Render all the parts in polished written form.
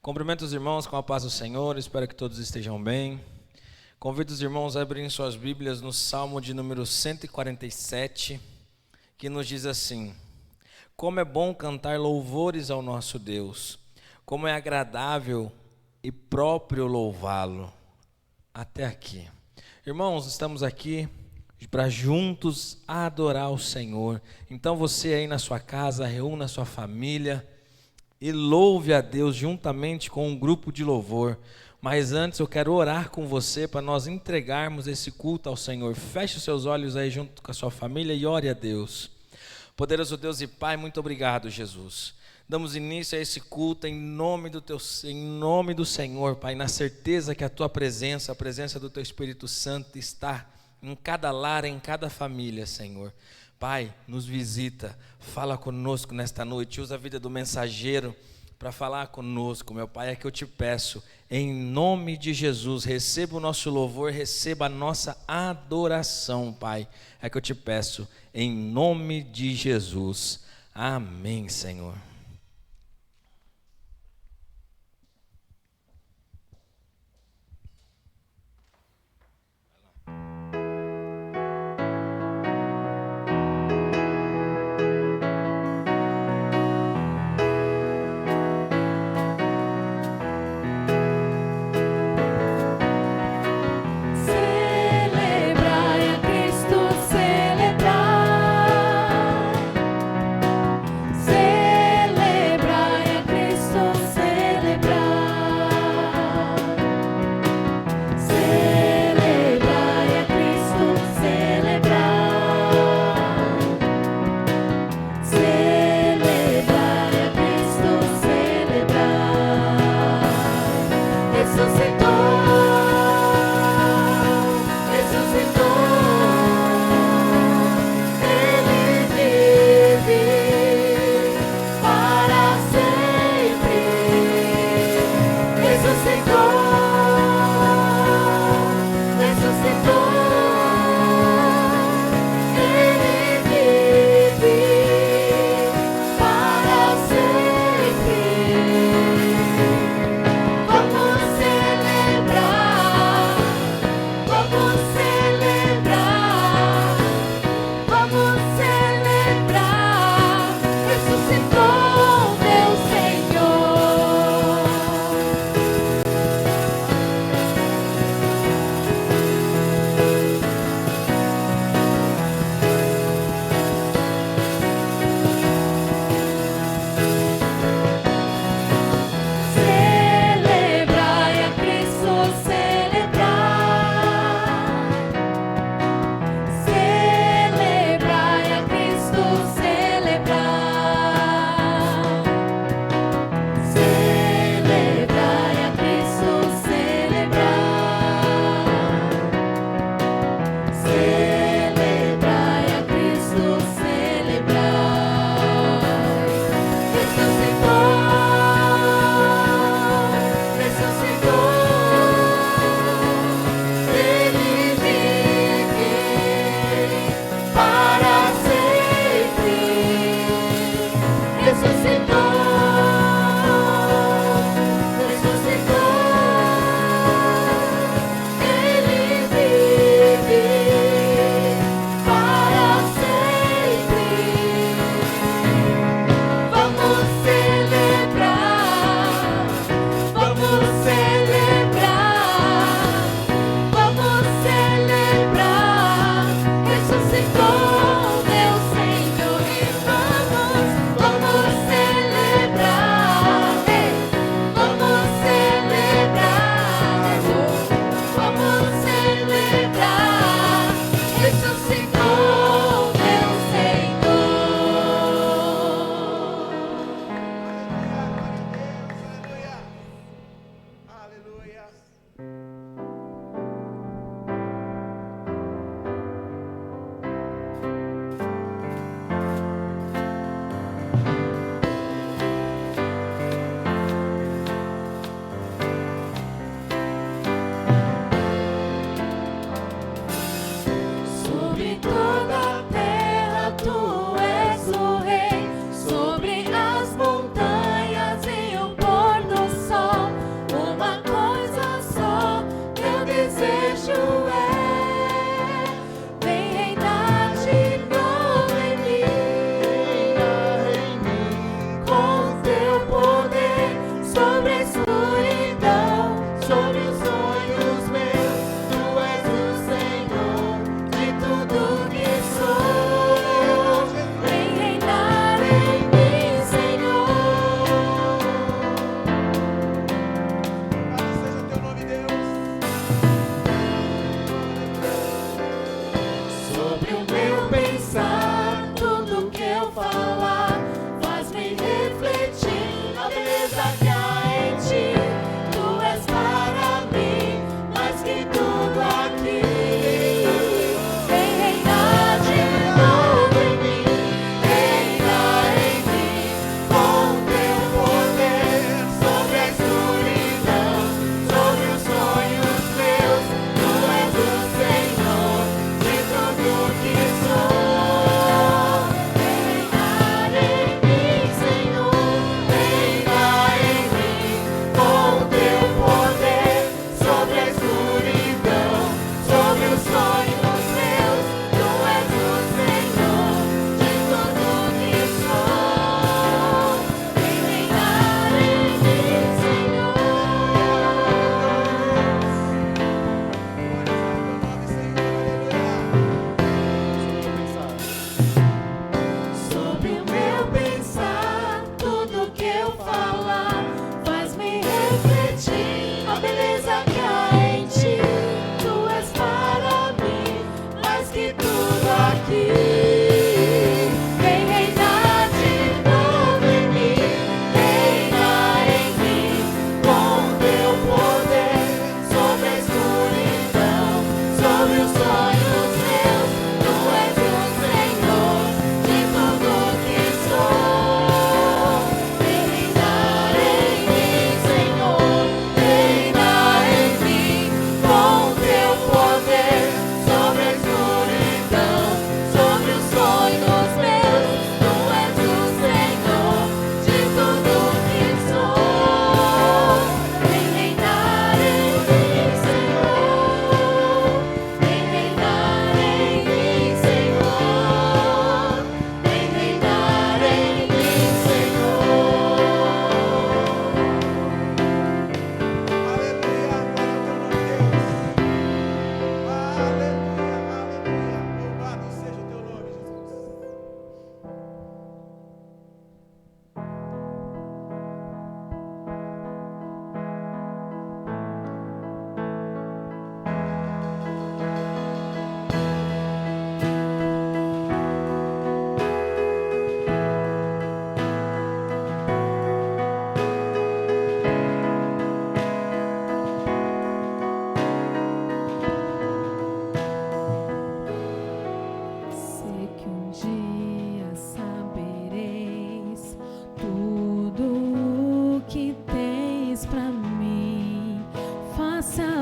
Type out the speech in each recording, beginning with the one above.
Cumprimento os irmãos com a paz do Senhor, espero que todos estejam bem. Convido os irmãos a abrirem suas Bíblias no Salmo de número 147, que nos diz assim: como é bom cantar louvores ao nosso Deus, como é agradável e próprio louvá-lo. Até aqui. Irmãos, estamos aqui para juntos adorar o Senhor. Então você aí na sua casa, reúna a sua família e louve a Deus juntamente com um grupo de louvor. Mas antes eu quero orar com você para nós entregarmos esse culto ao Senhor. Feche os seus olhos aí junto com a sua família e ore a Deus. Poderoso Deus e Pai, muito obrigado, Jesus. Damos início a esse culto em nome do Senhor, Pai, na certeza que a Tua presença, a presença do Teu Espírito Santo está em cada lar, em cada família, Senhor. Pai, nos visita, fala conosco nesta noite, usa a vida do mensageiro para falar conosco, meu Pai, é que eu te peço, em nome de Jesus, receba o nosso louvor, receba a nossa adoração, Pai, é que eu te peço, em nome de Jesus, amém, Senhor. Celebrai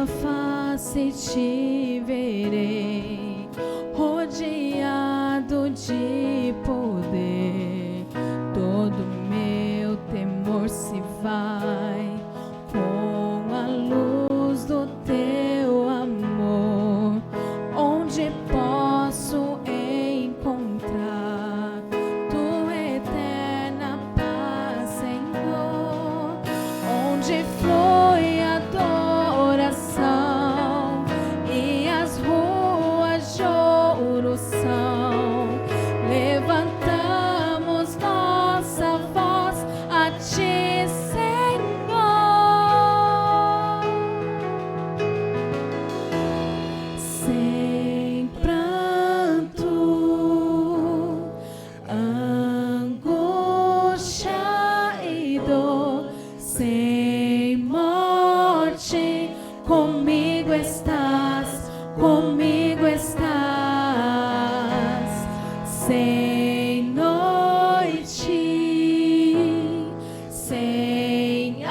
tua face te verei, rodeado de poder. Todo meu temor se vai com a luz do teu amor. Onde posso encontrar tua eterna paz, Senhor? Onde flui adoração e as ruas de ouro são. Levantamos nossa voz a ti, Senhor. Sem pranto, angústia e dor, sem morte, comigo estás, comigo estás. Sem noite, sem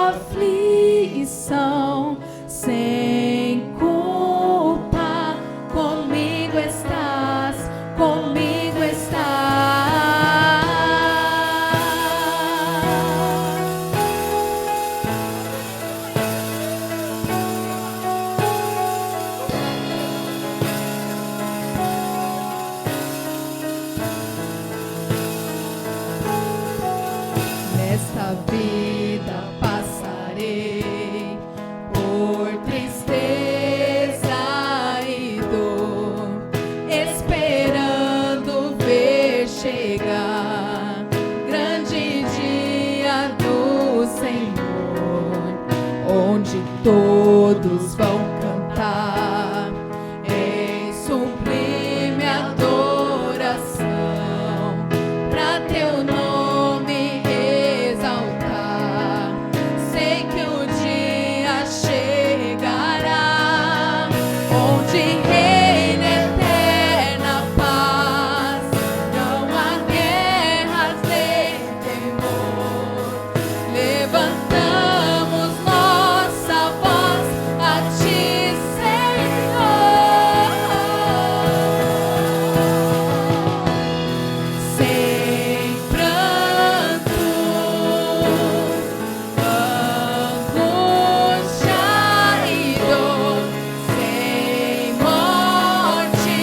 aflição, sem culpa, comigo estás, comigo estás. Nesta vida passarei por tristeza e dor, esperando ver chegar grande dia do Senhor, onde todos vão cantar em sublime adoração, pra teu nome exaltar. Sei que o dia chegará, onde reina eterna paz, não há guerras nem temor. Levantamos nossa voz a ti, Senhor. Sem pranto, angústia e dor, sem morte,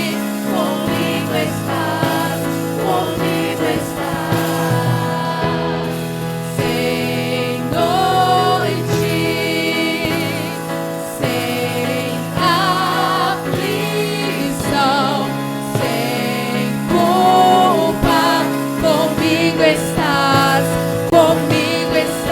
comigo estás, comigo estás. Sem noite, sem aflição, sem culpa, comigo estás, comigo estás.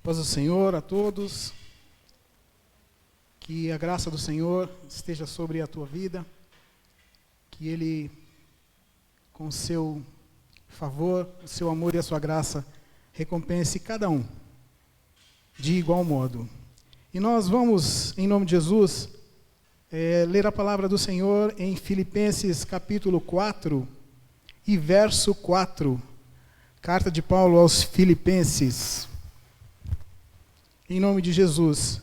Paz do Senhor a todos, que a graça do Senhor esteja sobre a tua vida, que Ele, com o seu favor, o seu amor e a sua graça, recompense cada um de igual modo. E nós vamos, em nome de Jesus, ler a palavra do Senhor em Filipenses capítulo 4 e verso 4, carta de Paulo aos Filipenses. Em nome de Jesus,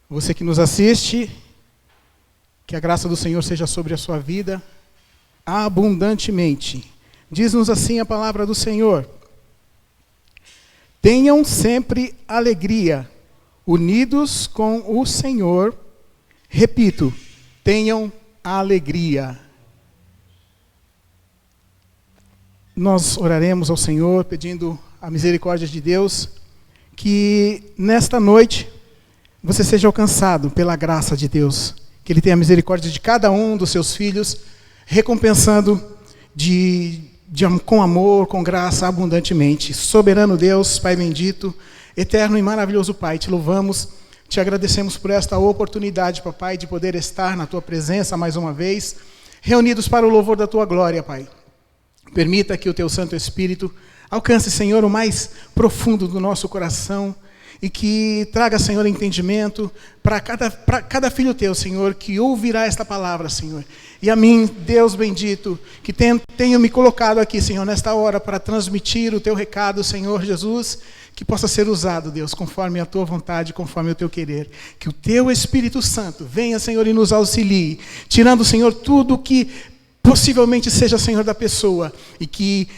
você que nos assiste, que a graça do Senhor seja sobre a sua vida abundantemente. Diz-nos assim a palavra do Senhor: tenham sempre alegria, unidos com o Senhor. Repito, tenham alegria. Nós oraremos ao Senhor pedindo a misericórdia de Deus, que nesta noite você seja alcançado pela graça de Deus, que Ele tenha misericórdia de cada um dos seus filhos, recompensando com amor, com graça abundantemente. Soberano Deus, Pai bendito, eterno e maravilhoso Pai, te louvamos, te agradecemos por esta oportunidade, papai, de poder estar na tua presença mais uma vez, reunidos para o louvor da tua glória, Pai. Permita que o teu Santo Espírito alcance, Senhor, o mais profundo do nosso coração e que traga, Senhor, entendimento para cada filho teu, Senhor, que ouvirá esta palavra, Senhor. E a mim, Deus bendito, que tenho me colocado aqui, Senhor, nesta hora para transmitir o teu recado, Senhor Jesus, que possa ser usado, Deus, conforme a tua vontade, conforme o teu querer. Que o teu Espírito Santo venha, Senhor, e nos auxilie, tirando, Senhor, tudo que possivelmente seja, Senhor, da pessoa, e que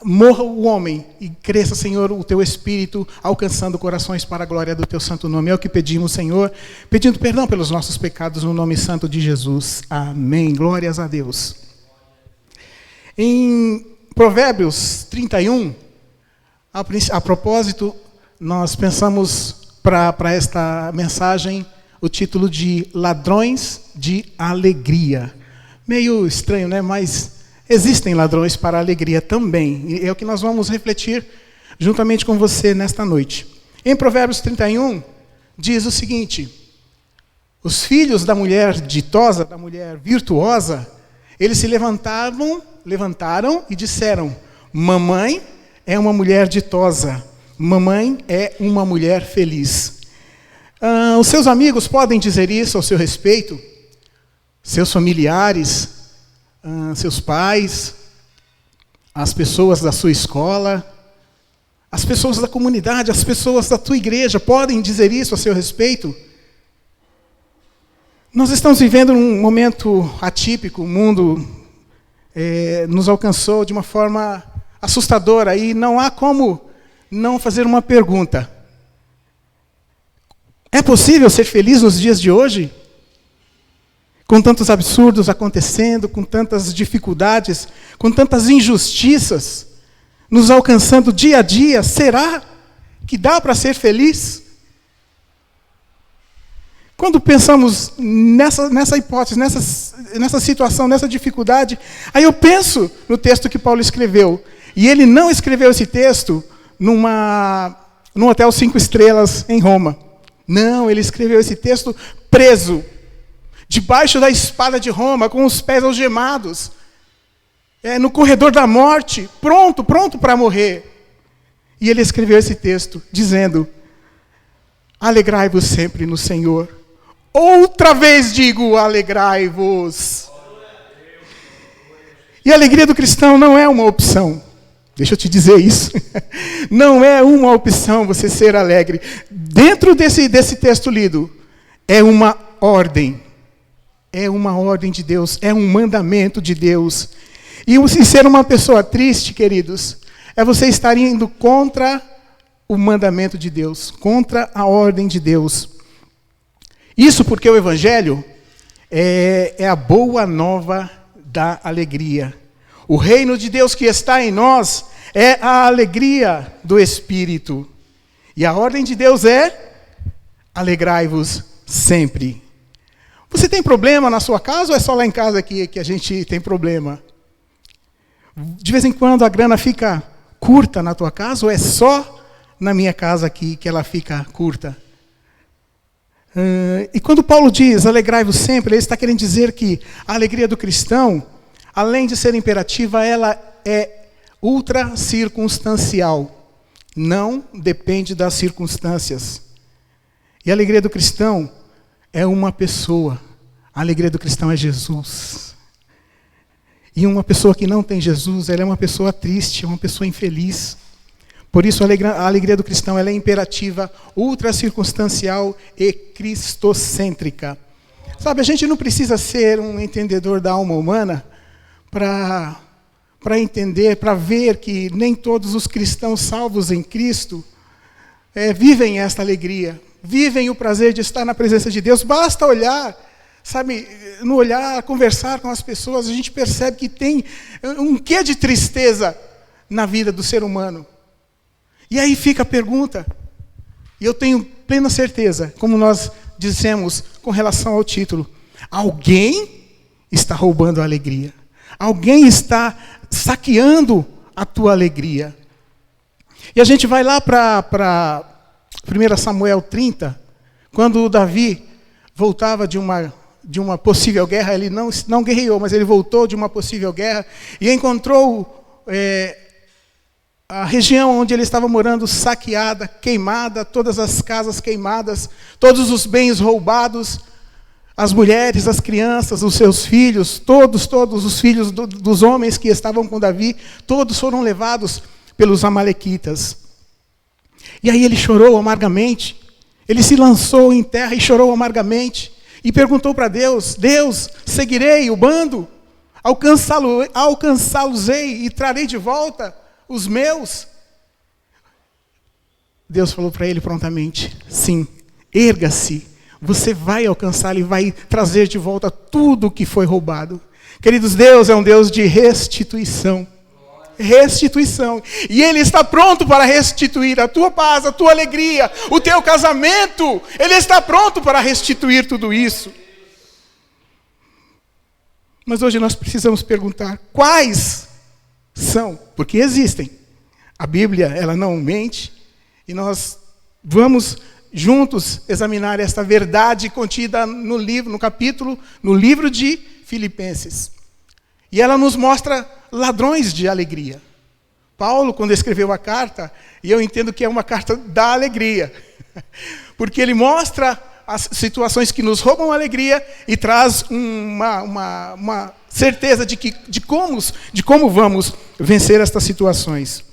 morra o homem e cresça, Senhor, o teu Espírito, alcançando corações para a glória do teu santo nome. É o que pedimos, Senhor, pedindo perdão pelos nossos pecados no nome santo de Jesus. Amém. Glórias a Deus. Em Provérbios 31, a propósito, nós pensamos para esta mensagem o título de Ladrões de Alegria. Meio estranho, né? Mas existem ladrões para a alegria também. E é o que nós vamos refletir juntamente com você nesta noite. Em Provérbios 31, diz o seguinte: os filhos da mulher ditosa, da mulher virtuosa, eles se levantaram e disseram: mamãe é uma mulher ditosa, mamãe é uma mulher feliz. Os seus amigos podem dizer isso ao seu respeito, seus familiares, seus pais, as pessoas da sua escola, as pessoas da comunidade, as pessoas da tua igreja podem dizer isso a seu respeito? Nós estamos vivendo um momento atípico, o mundo nos alcançou de uma forma assustadora e não há como não fazer uma pergunta. É possível ser feliz nos dias de hoje? Com tantos absurdos acontecendo, com tantas dificuldades, com tantas injustiças nos alcançando dia a dia, será que dá para ser feliz? Quando pensamos nessa hipótese, nessa situação, nessa dificuldade, aí eu penso no texto que Paulo escreveu. E ele não escreveu esse texto num hotel 5 estrelas em Roma. Não, ele escreveu esse texto preso, debaixo da espada de Roma, com os pés algemados, no corredor da morte, pronto para morrer. E ele escreveu esse texto dizendo: alegrai-vos sempre no Senhor. Outra vez digo, alegrai-vos. E a alegria do cristão não é uma opção. Deixa eu te dizer isso. Não é uma opção você ser alegre. Dentro desse texto lido, é uma ordem. É uma ordem de Deus, é um mandamento de Deus. E ser uma pessoa triste, queridos, é você estar indo contra o mandamento de Deus, contra a ordem de Deus. Isso porque o Evangelho é a boa nova da alegria. O reino de Deus que está em nós é a alegria do Espírito. E a ordem de Deus é: alegrai-vos sempre. Você tem problema na sua casa ou é só lá em casa que a gente tem problema? De vez em quando a grana fica curta na tua casa ou é só na minha casa aqui, que ela fica curta. E quando Paulo diz, alegrai-vos sempre, ele está querendo dizer que a alegria do cristão, além de ser imperativa, ela é ultra circunstancial. Não depende das circunstâncias. E a alegria do cristão é uma pessoa. A alegria do cristão é Jesus. E uma pessoa que não tem Jesus, ela é uma pessoa triste, é uma pessoa infeliz. Por isso a alegria do cristão ela é imperativa, ultra circunstancial e cristocêntrica. Sabe, a gente não precisa ser um entendedor da alma humana para entender, para ver que nem todos os cristãos salvos em Cristo vivem esta alegria, vivem o prazer de estar na presença de Deus. Basta olhar, sabe, no olhar, conversar com as pessoas, a gente percebe que tem um quê de tristeza na vida do ser humano. E aí fica a pergunta, e eu tenho plena certeza, como nós dissemos com relação ao título, alguém está roubando a alegria. Alguém está saqueando a tua alegria. E a gente vai lá para 1 Samuel 30, quando Davi voltava de uma possível guerra, ele não guerreou, mas ele voltou de uma possível guerra e encontrou a região onde ele estava morando saqueada, queimada, todas as casas queimadas, todos os bens roubados, as mulheres, as crianças, os seus filhos, todos os filhos dos homens que estavam com Davi, todos foram levados pelos amalequitas. E aí ele chorou amargamente, ele se lançou em terra e chorou amargamente, e perguntou para Deus, Deus, seguirei o bando? Alcançá-los-ei e trarei de volta os meus? Deus falou para ele prontamente, sim, erga-se, você vai alcançar e vai trazer de volta tudo o que foi roubado. Queridos, Deus é um Deus de restituição. Restituição. E Ele está pronto para restituir a tua paz, a tua alegria, o teu casamento. Ele está pronto para restituir tudo isso. Mas hoje nós precisamos perguntar, quais são? Porque existem. A Bíblia, ela não mente. E nós vamos juntos examinar esta verdade contida no livro de Filipenses. E ela nos mostra ladrões de alegria. Paulo, quando escreveu a carta, e eu entendo que é uma carta da alegria, porque ele mostra as situações que nos roubam a alegria e traz uma certeza de como vamos vencer estas situações.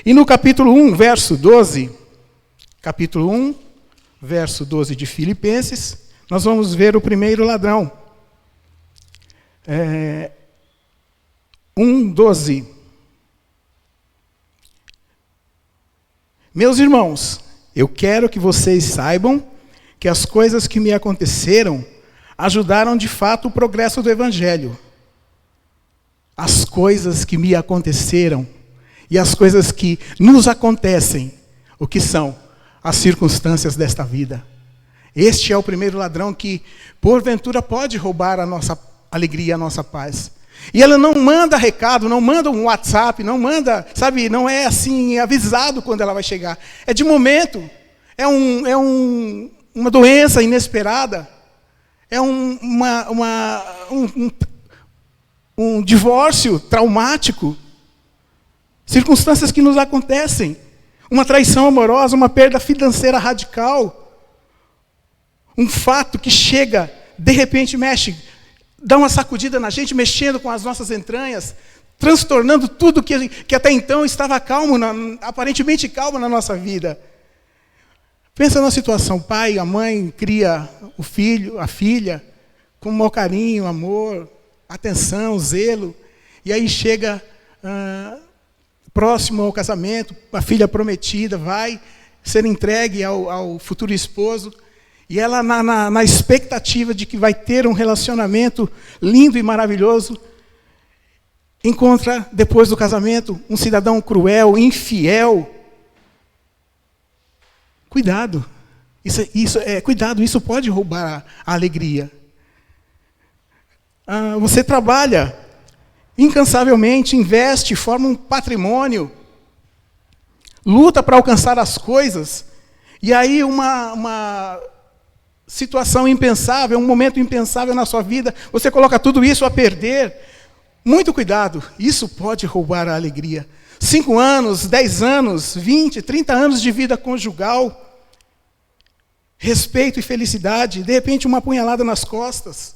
E no capítulo 1, verso 12, capítulo 1, verso 12 de Filipenses, nós vamos ver o primeiro ladrão. 1:12. Meus irmãos, eu quero que vocês saibam que as coisas que me aconteceram ajudaram de fato o progresso do Evangelho. As coisas que me aconteceram e as coisas que nos acontecem, o que são? As circunstâncias desta vida. Este é o primeiro ladrão que, porventura, pode roubar a nossa alegria, a nossa paz. E ela não manda recado, não manda um WhatsApp, não manda, sabe, não é assim avisado quando ela vai chegar. É de momento, é uma doença inesperada, é um divórcio traumático, circunstâncias que nos acontecem, uma traição amorosa, uma perda financeira radical, um fato que chega, de repente mexe, dá uma sacudida na gente, mexendo com as nossas entranhas, transtornando tudo que até então estava calmo, aparentemente calmo na nossa vida. Pensa numa situação, o pai, a mãe cria o filho, a filha, com maior carinho, amor, atenção, zelo, e aí chega próximo ao casamento, a filha prometida vai ser entregue ao futuro esposo, e ela na expectativa de que vai ter um relacionamento lindo e maravilhoso, encontra, depois do casamento, um cidadão cruel, infiel. Cuidado. Cuidado, isso pode roubar a alegria. Você trabalha incansavelmente, investe, forma um patrimônio, luta para alcançar as coisas, e aí uma situação impensável, um momento impensável na sua vida, você coloca tudo isso a perder. Muito cuidado, isso pode roubar a alegria. 5 anos, 10 anos, 20, 30 anos de vida conjugal, respeito e felicidade, de repente uma punhalada nas costas,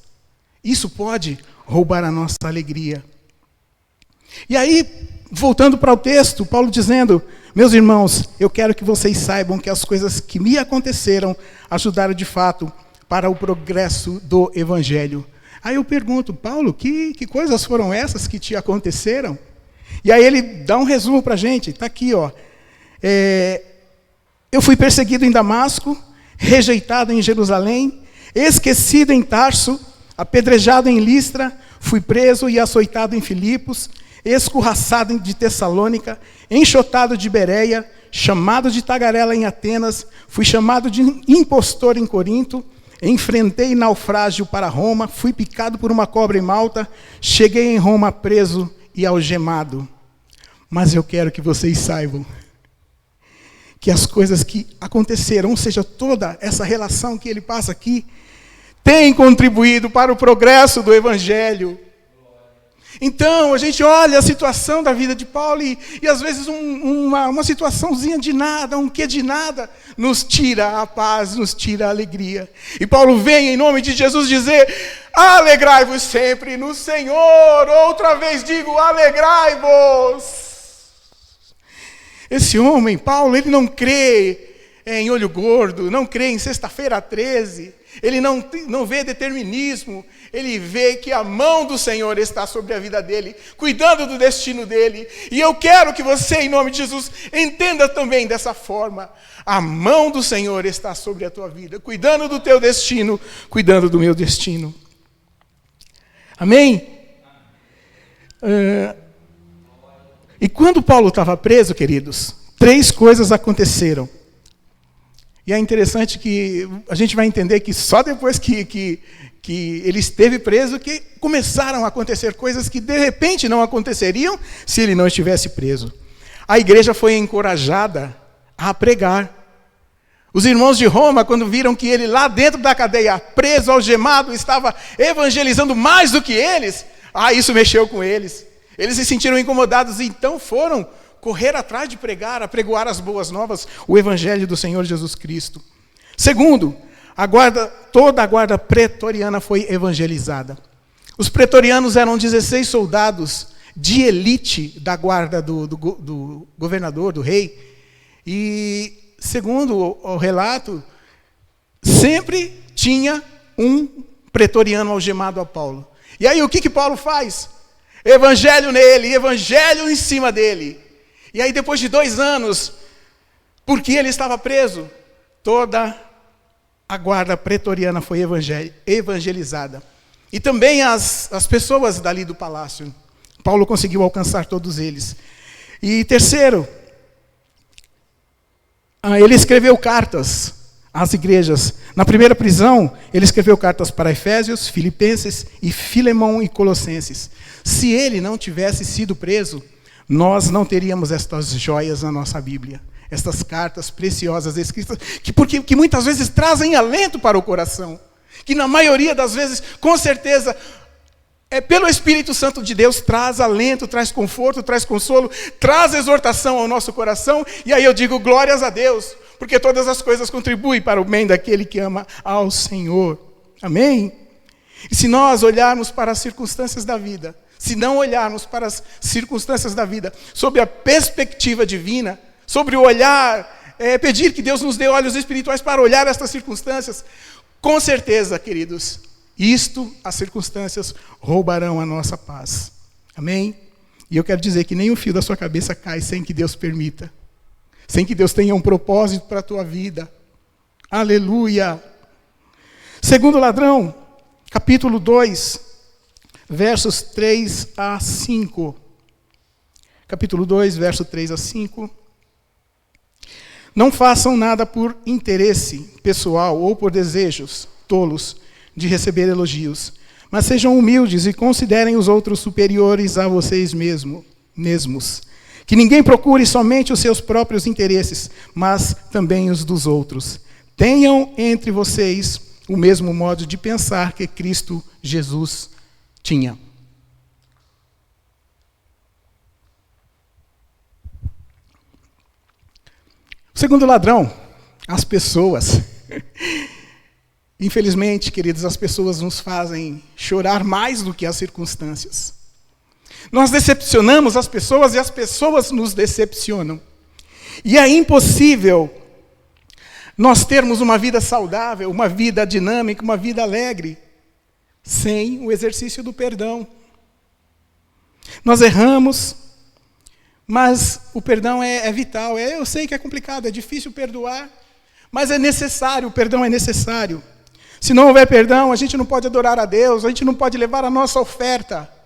isso pode roubar a nossa alegria. E aí, voltando para o texto, Paulo dizendo: meus irmãos, eu quero que vocês saibam que as coisas que me aconteceram ajudaram de fato para o progresso do Evangelho. Aí eu pergunto: Paulo, que coisas foram essas que te aconteceram? E aí ele dá um resumo para a gente, está aqui, ó. Eu fui perseguido em Damasco, rejeitado em Jerusalém, esquecido em Tarso, apedrejado em Listra, fui preso e açoitado em Filipos, escorraçado de Tessalônica, enxotado de Bereia, chamado de tagarela em Atenas, fui chamado de impostor em Corinto, enfrentei naufrágio para Roma, fui picado por uma cobra em Malta, cheguei em Roma preso e algemado. Mas eu quero que vocês saibam que as coisas que aconteceram, ou seja, toda essa relação que ele passa aqui, tem contribuído para o progresso do Evangelho. Então, a gente olha a situação da vida de Paulo e às vezes uma situaçãozinha de nada, um quê de nada, nos tira a paz, nos tira a alegria. E Paulo vem em nome de Jesus dizer: alegrai-vos sempre no Senhor. Outra vez digo, alegrai-vos. Esse homem, Paulo, ele não crê em olho gordo, não crê em sexta-feira 13, ele não vê determinismo, ele vê que a mão do Senhor está sobre a vida dele, cuidando do destino dele. E eu quero que você, em nome de Jesus, entenda também dessa forma. A mão do Senhor está sobre a tua vida, cuidando do teu destino, cuidando do meu destino. Amém? E quando Paulo estava preso, queridos, 3 coisas aconteceram. E é interessante que a gente vai entender que só depois que ele esteve preso que começaram a acontecer coisas que de repente não aconteceriam se ele não estivesse preso. A igreja foi encorajada a pregar. Os irmãos de Roma, quando viram que ele lá dentro da cadeia, preso, algemado, estava evangelizando mais do que eles, isso mexeu com eles. Eles se sentiram incomodados e então foram correr atrás de pregar, apregoar as boas novas, o Evangelho do Senhor Jesus Cristo. Segundo, toda a guarda pretoriana foi evangelizada. Os pretorianos eram 16 soldados de elite da guarda do governador, do rei. E, segundo o relato, sempre tinha um pretoriano algemado a Paulo. E aí o que Paulo faz? Evangelho nele, evangelho em cima dele. E aí depois de 2 anos, porque ele estava preso, toda a guarda pretoriana foi evangelizada. E também as pessoas dali do palácio. Paulo conseguiu alcançar todos eles. E terceiro, ele escreveu cartas às igrejas. Na primeira prisão, ele escreveu cartas para Efésios, Filipenses e Filemão e Colossenses. Se ele não tivesse sido preso, nós não teríamos estas joias na nossa Bíblia, estas cartas preciosas escritas, que muitas vezes trazem alento para o coração, que na maioria das vezes, com certeza, pelo Espírito Santo de Deus, traz alento, traz conforto, traz consolo, traz exortação ao nosso coração, e aí eu digo glórias a Deus, porque todas as coisas contribuem para o bem daquele que ama ao Senhor. Amém? E se nós olharmos para as circunstâncias da vida, se não olharmos para as circunstâncias da vida sob a perspectiva divina, sobre o olhar, pedir que Deus nos dê olhos espirituais para olhar estas circunstâncias, com certeza, queridos, as circunstâncias roubarão a nossa paz. Amém? E eu quero dizer que nem um fio da sua cabeça cai sem que Deus permita, sem que Deus tenha um propósito para a tua vida. Aleluia! Segundo ladrão, capítulo 2, versos 3 a 5. Capítulo 2, verso 3 a 5. Não façam nada por interesse pessoal ou por desejos tolos de receber elogios, mas sejam humildes e considerem os outros superiores a vocês mesmos. Que ninguém procure somente os seus próprios interesses, mas também os dos outros. Tenham entre vocês o mesmo modo de pensar que Cristo Jesus tinha. O segundo ladrão, as pessoas. Infelizmente, queridos, as pessoas nos fazem chorar mais do que as circunstâncias. Nós decepcionamos as pessoas e as pessoas nos decepcionam. E é impossível nós termos uma vida saudável, uma vida dinâmica, uma vida alegre, sem o exercício do perdão. Nós erramos, mas o perdão é vital. Eu sei que é complicado, é difícil perdoar, mas é necessário, o perdão é necessário. Se não houver perdão, a gente não pode adorar a Deus, a gente não pode levar a nossa oferta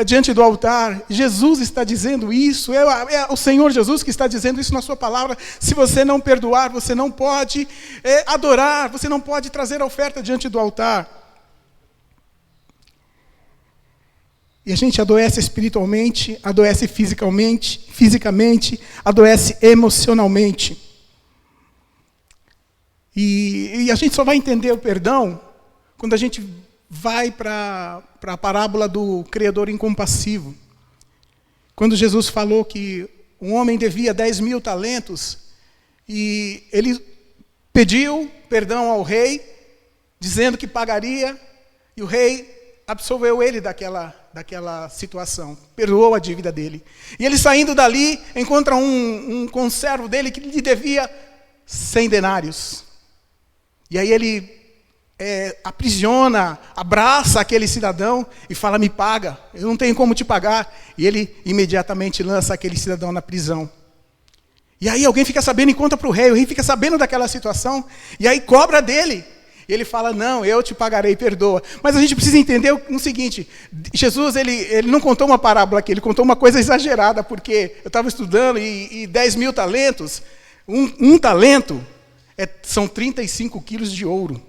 diante do altar. Jesus está dizendo isso, é o Senhor Jesus que está dizendo isso na sua palavra. Se você não perdoar, você não pode adorar, você não pode trazer a oferta diante do altar. E a gente adoece espiritualmente, adoece fisicamente, adoece emocionalmente. E a gente só vai entender o perdão quando a gente vai para a parábola do credor incompassivo. Quando Jesus falou que um homem devia 10.000 talentos, e ele pediu perdão ao rei, dizendo que pagaria, e o rei absolveu ele daquela situação, perdoou a dívida dele. E ele, saindo dali, encontra um conservo dele que lhe devia 100 denários. E aí ele aprisiona, abraça aquele cidadão e fala: me paga, eu não tenho como te pagar. E ele imediatamente lança aquele cidadão na prisão. E aí alguém fica sabendo e conta para o rei fica sabendo daquela situação, e aí cobra dele. E ele fala: não, eu te pagarei, perdoa. Mas a gente precisa entender o seguinte: Jesus ele não contou uma parábola aqui, ele contou uma coisa exagerada, porque eu estava estudando e 10.000 talentos, um talento são 35 quilos de ouro.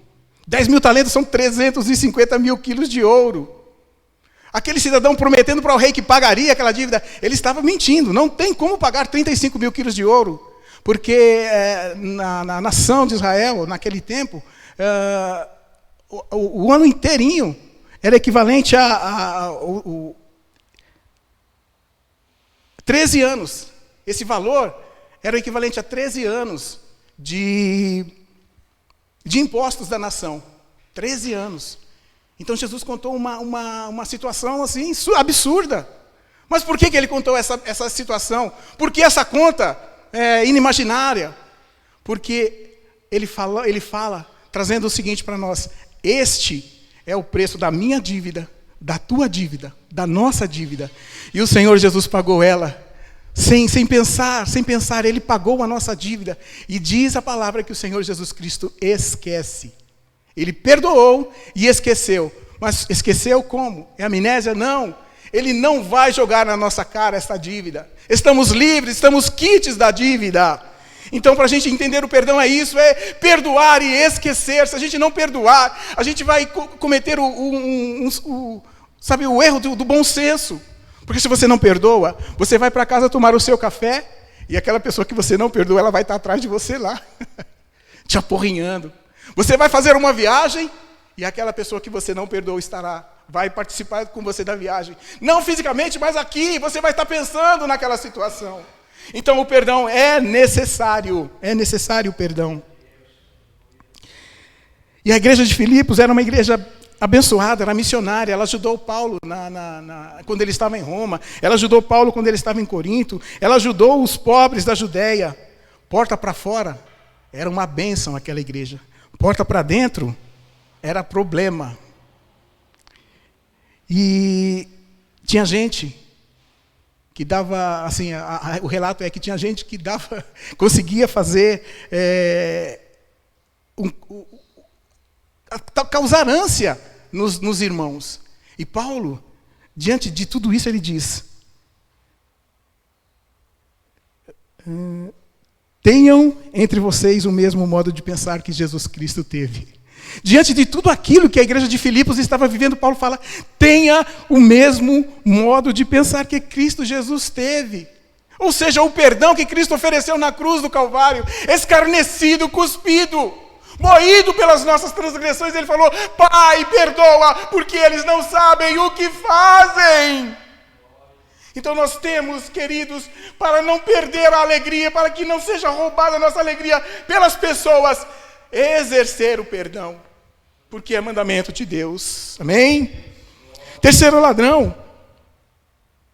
10.000 talentos são 350 mil quilos de ouro. Aquele cidadão prometendo para o rei que pagaria aquela dívida, ele estava mentindo. Não tem como pagar 35 mil quilos de ouro, porque na nação de Israel, naquele tempo, o ano inteirinho era equivalente a 13 anos. Esse valor era o equivalente a 13 anos de impostos da nação. 13 anos. Então Jesus contou uma situação assim absurda. Mas por que ele contou essa situação? Por que essa conta é inimaginária? Porque ele fala trazendo o seguinte para nós: este é o preço da minha dívida, da tua dívida, da nossa dívida. E o Senhor Jesus pagou ela. Sem pensar, ele pagou a nossa dívida. E diz a palavra que o Senhor Jesus Cristo esquece. Ele perdoou e esqueceu. Mas esqueceu como? É amnésia? Não. Ele não vai jogar na nossa cara essa dívida. Estamos livres, estamos quites da dívida. Então, para a gente entender o perdão é isso, é perdoar e esquecer. Se a gente não perdoar, a gente vai cometer o erro do bom senso. Porque se você não perdoa, você vai para casa tomar o seu café, e aquela pessoa que você não perdoa, ela vai estar atrás de você lá, te aporrinhando. Você vai fazer uma viagem, e aquela pessoa que você não perdoa vai participar com você da viagem. Não fisicamente, mas aqui, você vai estar pensando naquela situação. Então o perdão é necessário o perdão. E a igreja de Filipos era uma igreja abençoada, era missionária. Ela ajudou Paulo quando ele estava em Roma. Ela ajudou Paulo quando ele estava em Corinto. Ela ajudou os pobres da Judéia. Porta para fora, era uma bênção aquela igreja. Porta para dentro, era problema. E tinha gente que dava, assim, o relato é que tinha gente que conseguia fazer, causar ânsia nos irmãos. E Paulo, diante de tudo isso, ele diz: tenham entre vocês o mesmo modo de pensar que Jesus Cristo teve. Diante de tudo aquilo que a igreja de Filipos estava vivendo, Paulo fala: tenha o mesmo modo de pensar que Cristo Jesus teve. Ou seja, o perdão que Cristo ofereceu na cruz do Calvário, escarnecido, cuspido, moído pelas nossas transgressões, ele falou: Pai, perdoa, porque eles não sabem o que fazem. Então nós temos, queridos, para não perder a alegria, para que não seja roubada a nossa alegria pelas pessoas, exercer o perdão, porque é mandamento de Deus. Amém? Terceiro ladrão.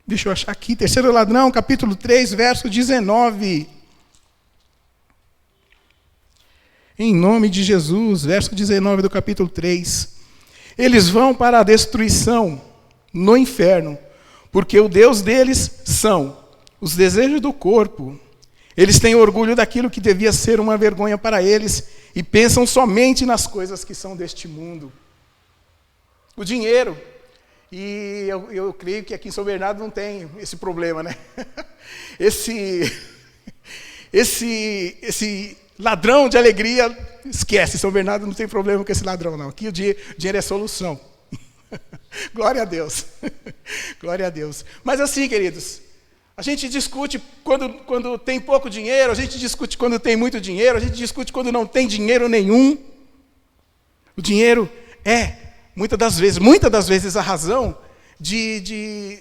Deixa eu achar aqui. Terceiro ladrão, capítulo 3, verso 19. Em nome de Jesus, verso 19 do capítulo 3. Eles vão para a destruição no inferno, porque o Deus deles são os desejos do corpo. Eles têm orgulho daquilo que devia ser uma vergonha para eles e pensam somente nas coisas que são deste mundo. O dinheiro. E eu creio que aqui em São Bernardo não tem esse problema, né? Esse ladrão de alegria, esquece, São Bernardo não tem problema com esse ladrão, não. Aqui o dinheiro é solução. Glória a Deus. Glória a Deus. Mas assim, queridos, a gente discute quando tem pouco dinheiro, a gente discute quando tem muito dinheiro, a gente discute quando não tem dinheiro nenhum. O dinheiro é, muitas das vezes, a razão de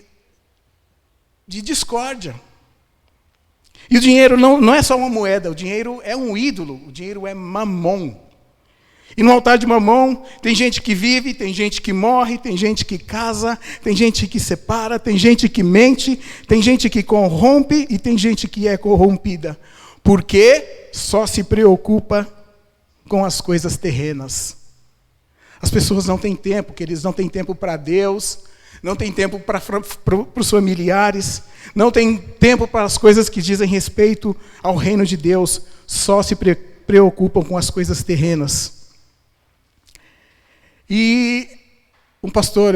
discórdia. E o dinheiro não é só uma moeda, o dinheiro é um ídolo, o dinheiro é mamon. E no altar de mamon tem gente que vive, tem gente que morre, tem gente que casa, tem gente que separa, tem gente que mente, tem gente que corrompe e tem gente que é corrompida. Porque só se preocupa com as coisas terrenas. As pessoas não têm tempo, que eles não têm tempo para Deus, não têm tempo para os familiares, não têm tempo para as coisas que dizem respeito ao reino de Deus, só se preocupam com as coisas terrenas. E um pastor,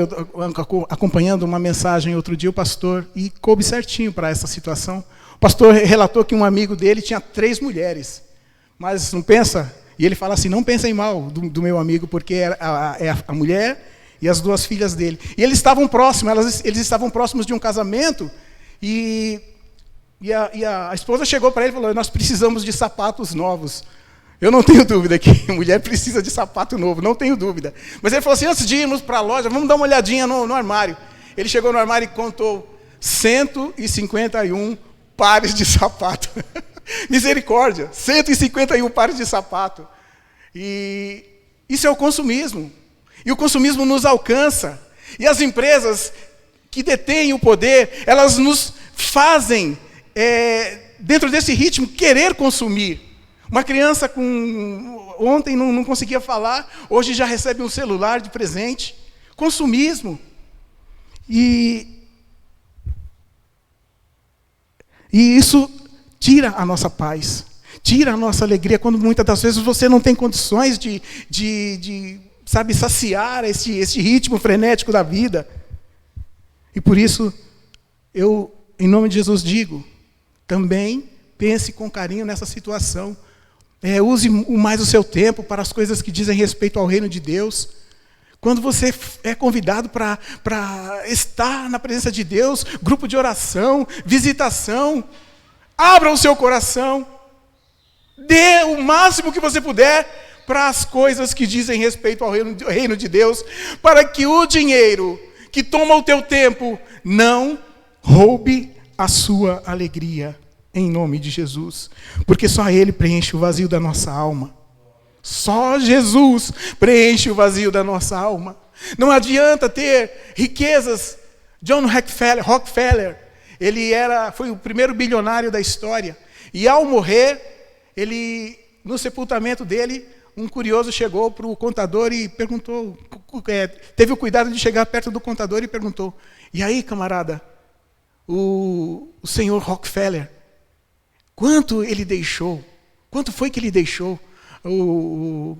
acompanhando uma mensagem outro dia, o pastor, e coube certinho para essa situação, o pastor relatou que um amigo dele tinha 3 mulheres, mas não pensa... E ele fala assim: não pensem mal do meu amigo, porque é a mulher e as 2 filhas dele. E eles estavam próximos, eles estavam próximos de um casamento, e a esposa chegou para ele e falou: nós precisamos de sapatos novos. Eu não tenho dúvida que a mulher precisa de sapato novo, não tenho dúvida. Mas ele falou assim: antes de irmos para a loja, vamos dar uma olhadinha no armário. Ele chegou no armário e contou 151 pares de sapato. Misericórdia, 151 pares de sapato. E isso é o consumismo. E o consumismo nos alcança. E as empresas que detêm o poder, elas nos fazem, dentro desse ritmo, querer consumir. Uma criança ontem não conseguia falar, hoje já recebe um celular de presente. Consumismo. E isso tira a nossa paz, tira a nossa alegria, quando muitas das vezes você não tem condições de saciar esse ritmo frenético da vida. E por isso, eu, em nome de Jesus, digo, também pense com carinho nessa situação. Use mais o seu tempo para as coisas que dizem respeito ao reino de Deus. Quando você é convidado para estar na presença de Deus, grupo de oração, visitação, abra o seu coração, dê o máximo que você puder para as coisas que dizem respeito ao reino de Deus, para que o dinheiro que toma o teu tempo não roube a sua alegria, em nome de Jesus. Porque só Ele preenche o vazio da nossa alma. Só Jesus preenche o vazio da nossa alma. Não adianta ter riquezas. John Rockefeller, ele foi o primeiro bilionário da história. E ao morrer, no sepultamento dele, um curioso chegou para o contador e perguntou, teve o cuidado de chegar perto do contador e perguntou: e aí, camarada, o senhor Rockefeller, quanto ele deixou? Quanto foi que ele deixou? O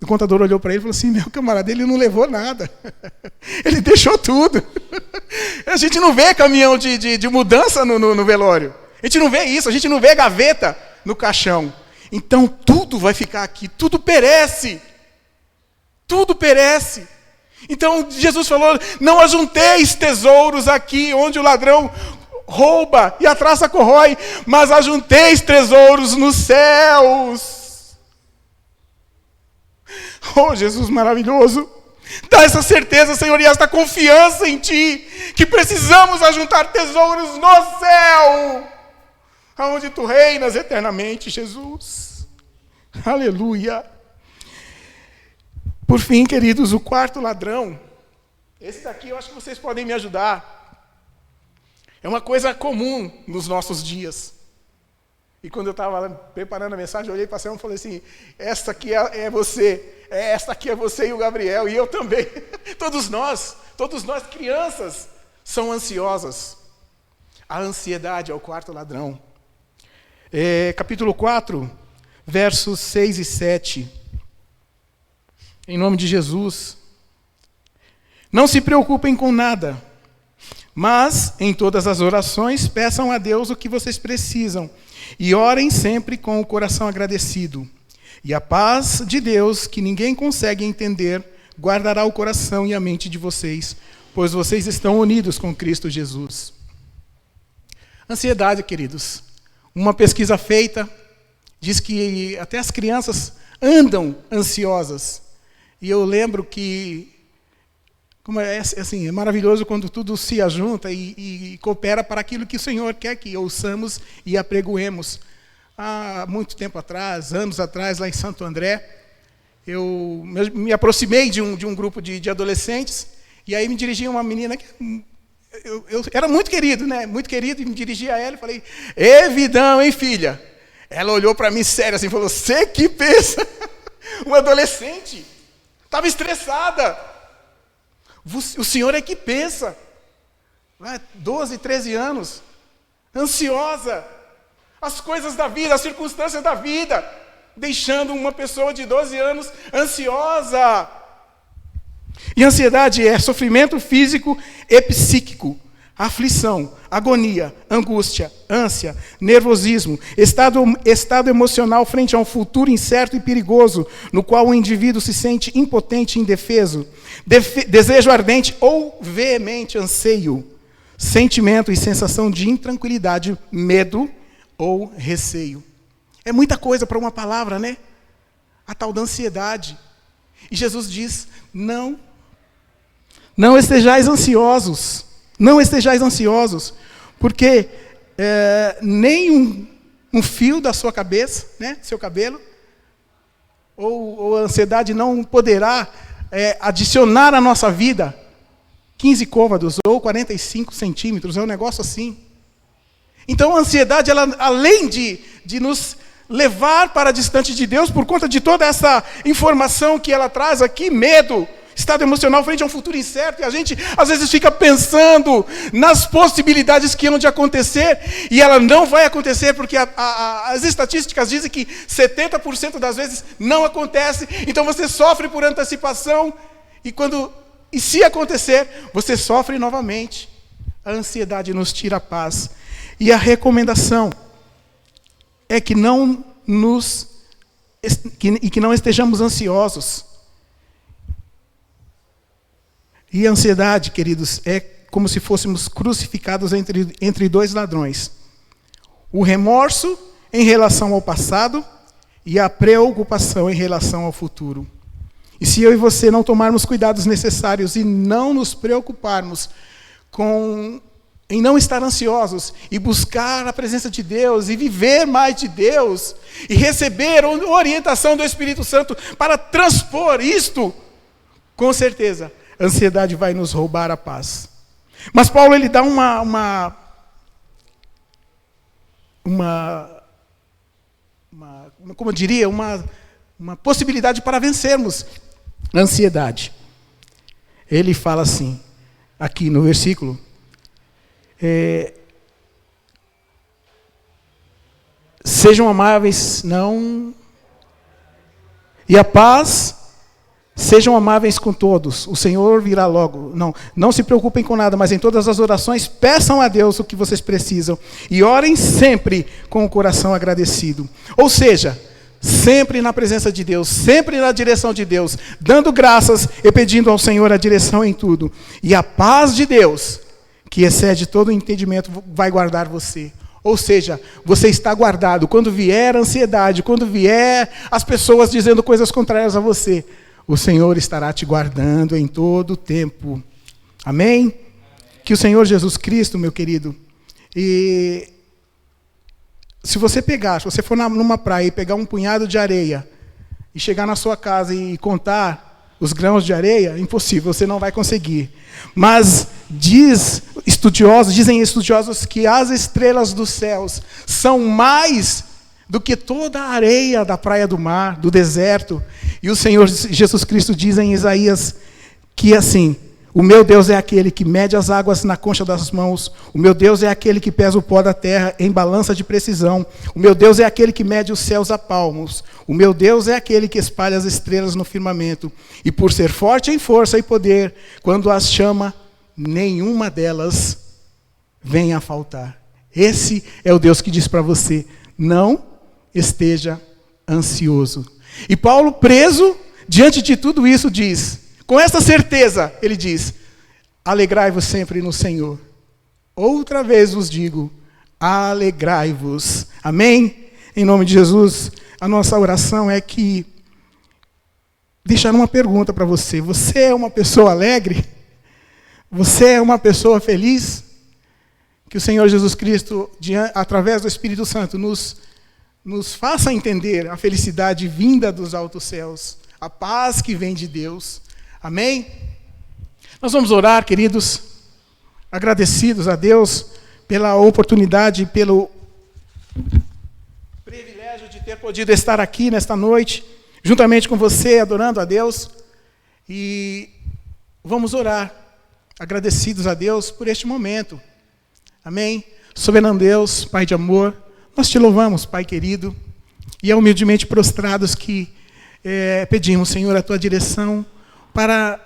contador olhou para ele e falou assim: meu camarada, ele não levou nada. Ele deixou tudo. A gente não vê caminhão de mudança no velório. A gente não vê isso, a gente não vê gaveta no caixão. Então tudo vai ficar aqui, tudo perece. Tudo perece. Então Jesus falou: não ajunteis tesouros aqui, onde o ladrão rouba e a traça corrói, mas ajunteis tesouros nos céus. Oh, Jesus maravilhoso, dá essa certeza, Senhor, e esta confiança em Ti, que precisamos ajuntar tesouros no céu, aonde Tu reinas eternamente, Jesus. Aleluia. Por fim, queridos, o quarto ladrão, esse daqui eu acho que vocês podem me ajudar. É uma coisa comum nos nossos dias. E quando eu estava preparando a mensagem, eu olhei para a Selma e falei assim, esta aqui é você, esta aqui é você e o Gabriel, e eu também. Todos nós crianças, são ansiosas. A ansiedade é o quarto ladrão. Capítulo 4, versos 6 e 7. Em nome de Jesus. Não se preocupem com nada, mas em todas as orações peçam a Deus o que vocês precisam e orem sempre com o coração agradecido. E a paz de Deus, que ninguém consegue entender, guardará o coração e a mente de vocês, pois vocês estão unidos com Cristo Jesus. Ansiedade, queridos. Uma pesquisa feita diz que até as crianças andam ansiosas. E eu lembro que é maravilhoso quando tudo se ajunta e coopera para aquilo que o Senhor quer que ouçamos e apregoemos. Há muito tempo atrás, anos atrás, lá em Santo André, eu me aproximei de um grupo de adolescentes, e aí me dirigia uma menina que eu era muito querido, né? Muito querido, e me dirigia a ela e falei, Vidão, hein, filha? Ela olhou para mim séria assim, falou, você que pensa? Uma adolescente, estava estressada. O senhor é que pensa, 12, 13 anos, ansiosa, as coisas da vida, as circunstâncias da vida, deixando uma pessoa de 12 anos ansiosa. E ansiedade é sofrimento físico e psíquico, aflição, agonia, angústia, ânsia, nervosismo, estado emocional frente a um futuro incerto e perigoso, no qual o indivíduo se sente impotente e indefeso, desejo ardente ou veemente anseio, sentimento e sensação de intranquilidade, medo ou receio. É muita coisa para uma palavra, né? A tal da ansiedade. E Jesus diz, não estejais ansiosos. Não estejais ansiosos, porque nem um fio da sua cabeça, né, seu cabelo, ou a ansiedade não poderá adicionar à nossa vida 15 côvados ou 45 centímetros, é um negócio assim. Então a ansiedade, ela, além de nos levar para distante de Deus, por conta de toda essa informação que ela traz aqui, medo, estado emocional frente a um futuro incerto, e a gente às vezes fica pensando nas possibilidades que hão de acontecer, e ela não vai acontecer, porque as estatísticas dizem que 70% das vezes não acontece, então você sofre por antecipação, e se acontecer, você sofre novamente. A ansiedade nos tira a paz. E a recomendação é que não estejamos ansiosos. E a ansiedade, queridos, é como se fôssemos crucificados entre dois ladrões. O remorso em relação ao passado e a preocupação em relação ao futuro. E se eu e você não tomarmos cuidados necessários e não nos preocuparmos em não estar ansiosos e buscar a presença de Deus e viver mais de Deus e receber a orientação do Espírito Santo para transpor isto, com certeza, a ansiedade vai nos roubar a paz. Mas Paulo, ele dá como eu diria, uma possibilidade para vencermos a ansiedade. Ele fala assim, aqui no versículo, sejam amáveis, e a paz, sejam amáveis com todos, o Senhor virá logo. Não se preocupem com nada, mas em todas as orações, peçam a Deus o que vocês precisam, e orem sempre com o coração agradecido. Ou seja, sempre na presença de Deus, sempre na direção de Deus, dando graças e pedindo ao Senhor a direção em tudo. E a paz de Deus, que excede todo o entendimento, vai guardar você. Ou seja, você está guardado. Quando vier a ansiedade, quando vier as pessoas dizendo coisas contrárias a você, o Senhor estará te guardando em todo o tempo. Amém? Que o Senhor Jesus Cristo, meu querido, e se você for numa praia e pegar um punhado de areia e chegar na sua casa e contar os grãos de areia, impossível, você não vai conseguir. Mas dizem estudiosos que as estrelas dos céus são mais do que toda a areia da praia do mar, do deserto. E o Senhor Jesus Cristo diz em Isaías que assim: o meu Deus é aquele que mede as águas na concha das mãos. O meu Deus é aquele que pesa o pó da terra em balança de precisão. O meu Deus é aquele que mede os céus a palmos. O meu Deus é aquele que espalha as estrelas no firmamento. E por ser forte em força e poder, quando as chama, nenhuma delas vem a faltar. Esse é o Deus que diz para você: não esteja ansioso. E Paulo, preso diante de tudo isso, diz, com essa certeza, ele diz: alegrai-vos sempre no Senhor. Outra vez vos digo, alegrai-vos. Amém? Em nome de Jesus, a nossa oração é que deixar uma pergunta para você. Você é uma pessoa alegre? Você é uma pessoa feliz? Que o Senhor Jesus Cristo, através do Espírito Santo, nos faça entender a felicidade vinda dos altos céus, a paz que vem de Deus. Amém? Nós vamos orar, queridos, agradecidos a Deus pela oportunidade, pelo privilégio de ter podido estar aqui nesta noite, juntamente com você, adorando a Deus. E vamos orar, agradecidos a Deus por este momento. Amém? Soberano Deus, Pai de amor, nós te louvamos, Pai querido, e é humildemente prostrados que pedimos, Senhor, a tua direção para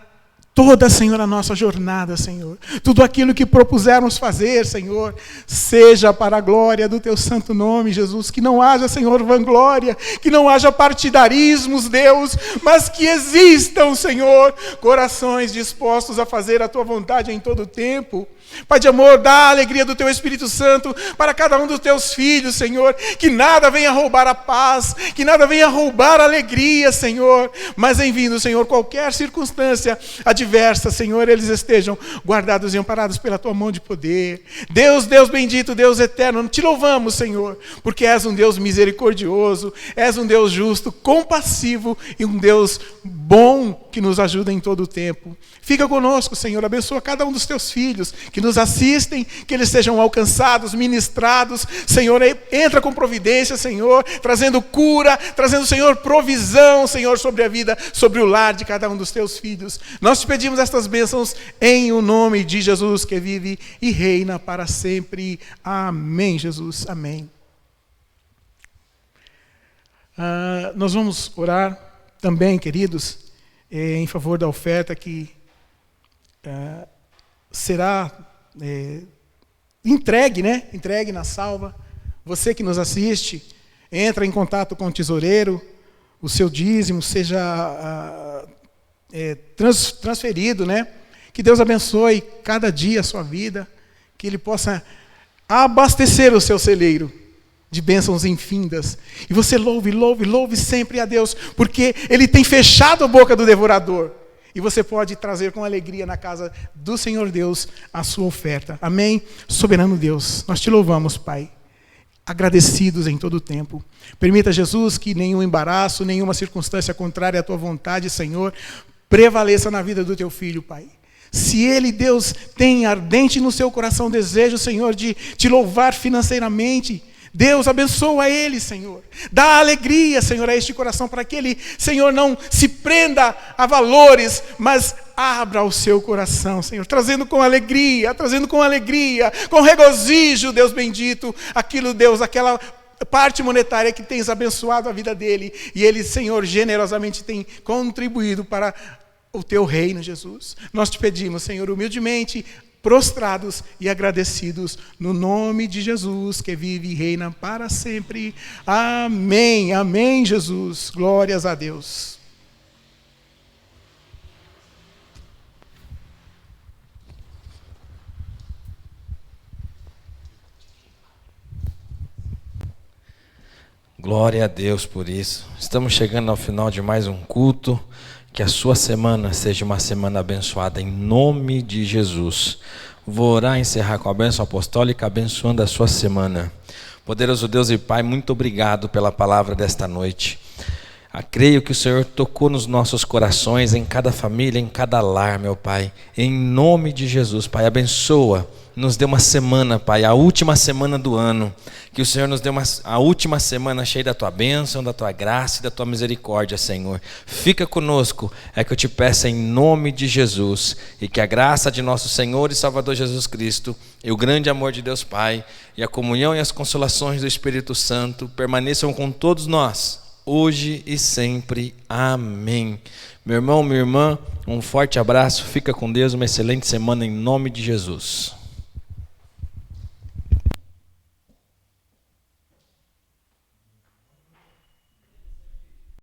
toda, Senhor, a nossa jornada, Senhor. Tudo aquilo que propusermos fazer, Senhor, seja para a glória do teu santo nome, Jesus. Que não haja, Senhor, vanglória, que não haja partidarismos, Deus, mas que existam, Senhor, corações dispostos a fazer a tua vontade em todo o tempo. Pai de amor, dá a alegria do teu Espírito Santo para cada um dos teus filhos, Senhor. Que nada venha roubar a paz, que nada venha roubar a alegria, Senhor. Mas em vindo, Senhor, qualquer circunstância adversa, Senhor, eles estejam guardados e amparados pela tua mão de poder. Deus, Deus bendito, Deus eterno, te louvamos, Senhor, porque és um Deus misericordioso, és um Deus justo, compassivo e um Deus bom que nos ajuda em todo o tempo. Fica conosco, Senhor, abençoa cada um dos teus filhos que nos assistem, que eles sejam alcançados, ministrados. Senhor, entra com providência, Senhor, trazendo cura, trazendo, Senhor, provisão, Senhor, sobre a vida, sobre o lar de cada um dos teus filhos. Nós te pedimos estas bênçãos em o nome de Jesus, que vive e reina para sempre. Amém, Jesus, amém. Nós vamos orar também, queridos, em favor da oferta que será entregue, né? Entregue na salva. Você que nos assiste, entra em contato com o tesoureiro, o seu dízimo seja transferido, né? Que Deus abençoe cada dia a sua vida, que Ele possa abastecer o seu celeiro de bênçãos infindas. E você louve, louve, louve sempre a Deus, porque Ele tem fechado a boca do devorador. E você pode trazer com alegria na casa do Senhor Deus a sua oferta. Amém? Soberano Deus, nós te louvamos, Pai, agradecidos em todo o tempo. Permita, Jesus, que nenhum embaraço, nenhuma circunstância contrária à tua vontade, Senhor, prevaleça na vida do teu filho, Pai. Se ele, Deus, tem ardente no seu coração desejo, Senhor, de te louvar financeiramente, Deus, abençoa ele, Senhor. Dá alegria, Senhor, a este coração, para que ele, Senhor, não se prenda a valores, mas abra o seu coração, Senhor, trazendo com alegria, com regozijo, Deus bendito, aquilo, Deus, aquela parte monetária que tens abençoado a vida dele, e ele, Senhor, generosamente tem contribuído para o teu reino, Jesus. Nós te pedimos, Senhor, humildemente, prostrados e agradecidos, no nome de Jesus, que vive e reina para sempre. Amém, amém, Jesus. Glórias a Deus. Glória a Deus por isso. Estamos chegando ao final de mais um culto. Que a sua semana seja uma semana abençoada em nome de Jesus. Vou orar e encerrar com a bênção apostólica, abençoando a sua semana. Poderoso Deus e Pai, muito obrigado pela palavra desta noite. Creio que o Senhor tocou nos nossos corações, em cada família, em cada lar, meu Pai. Em nome de Jesus, Pai, abençoa. Nos dê uma semana, Pai, a última semana do ano. Que o Senhor nos dê a última semana cheia da Tua bênção, da Tua graça e da Tua misericórdia, Senhor. Fica conosco, é que eu te peço em nome de Jesus. E que a graça de nosso Senhor e Salvador Jesus Cristo, e o grande amor de Deus Pai, e a comunhão e as consolações do Espírito Santo permaneçam com todos nós, hoje e sempre. Amém. Meu irmão, minha irmã, um forte abraço, fica com Deus, uma excelente semana em nome de Jesus.